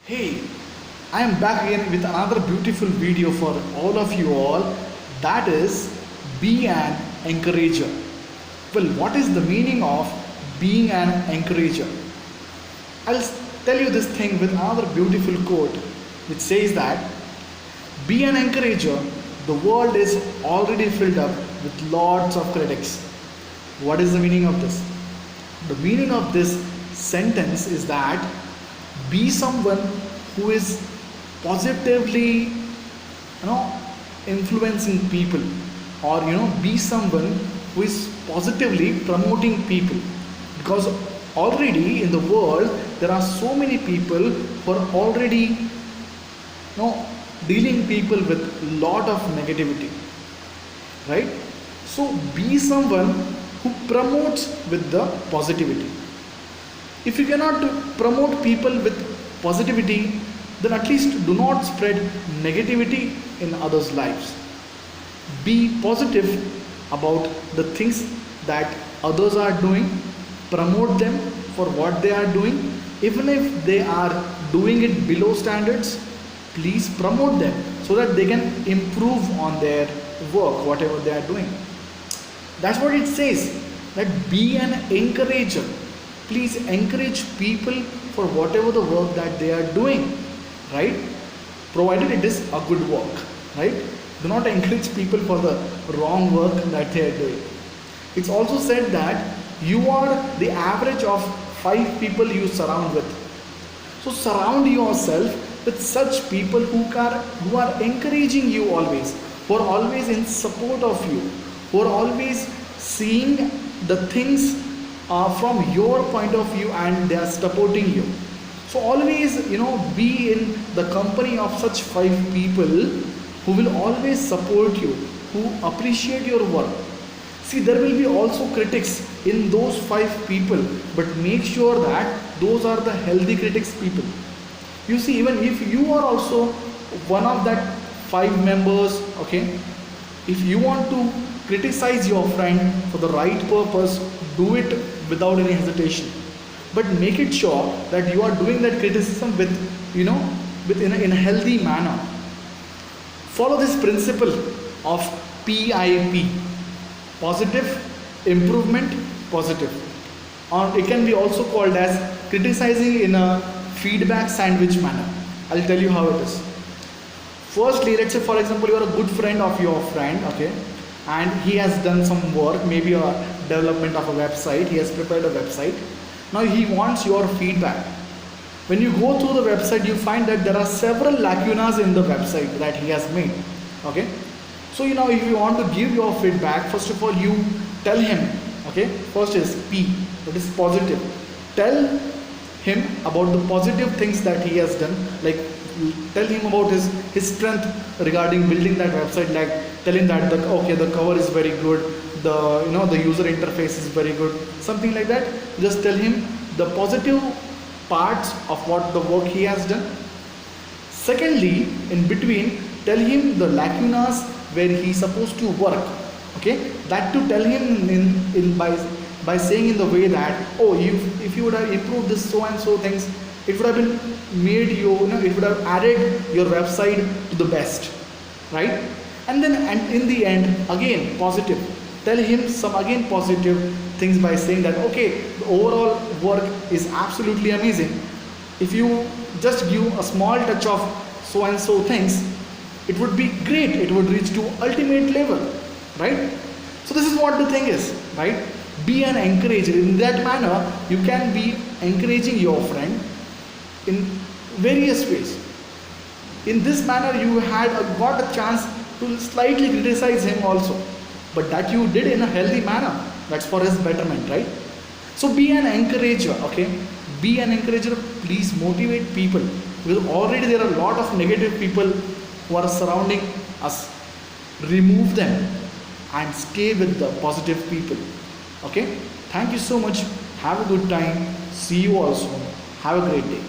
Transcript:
Hey, I am back again with another beautiful video for all of you all. That is, be an encourager. Well, what is the meaning of being an encourager? I'll tell you this thing with another beautiful quote which says that be an encourager, the world is already filled up with lots of critics. What is the meaning of this? The meaning of this sentence is that be someone who is positively influencing people, or be someone who is positively promoting people, because already in the world there are so many people who are already dealing people with lot of negativity, right? So be someone who promotes with the positivity. If you cannot promote people with positivity, then at least do not spread negativity in others' lives. Be positive about the things that others are doing, promote them for what they are doing. Even if they are doing it below standards, please promote them so that they can improve on their work, whatever they are doing. That's what it says, that be an encourager. Please encourage people for whatever the work that they are doing, right? Provided it is a good work, right? Do not encourage people for the wrong work that they are doing. It's also said that you are the average of 5 people you surround with. So surround yourself with such people who are encouraging you always, who are always in support of you, who are always seeing the things from your point of view, and they are supporting you. So always be in the company of such 5 people who will always support you, who appreciate your work. See, there will be also critics in those 5 people, but make sure that those are the healthy critics people. You see, even if you are also one of that 5 members, okay, if you want to criticize your friend for the right purpose, do it without any hesitation, but make it sure that you are doing that criticism with in a healthy manner. Follow this principle of PIP: positive, improvement, positive, or it can be also called as criticizing in a feedback sandwich manner. I'll tell you how it is. Firstly, let's say for example you are a good friend of your friend, okay, and he has done some work, maybe a development of a website. He has prepared a website. Now he wants your feedback. When you go through the website, you find that there are several lacunas in the website that he has made, okay. So if you want to give your feedback, first of all you tell him, okay. First is P, that is positive. Tell him about the positive things that he has done, like tell him about his strength regarding building that website, like tell him that the cover is very good, the user interface is very good, something like that. Just tell him the positive parts of what the work he has done. Secondly, in between, tell him the lacunas where he is supposed to work, okay. That to tell him by saying in the way that, if you would have improved this so and so things, it would have been made it would have added your website to the best, right? And in the end, again positive. Tell him some again positive things by saying that, okay, the overall work is absolutely amazing. If you just give a small touch of so and so things, it would be great. It would reach to ultimate level, right? So this is what the thing is, right? Be an encourager. In that manner, you can be encouraging your friend in various ways. In this manner, you got a chance to slightly criticize him also, but that you did in a healthy manner. That's for his betterment, right? So be an encourager, okay? Be an encourager. Please motivate people, because already there are a lot of negative people who are surrounding us. Remove them and stay with the positive people, okay? Thank you so much. Have a good time. See you all soon. Have a great day.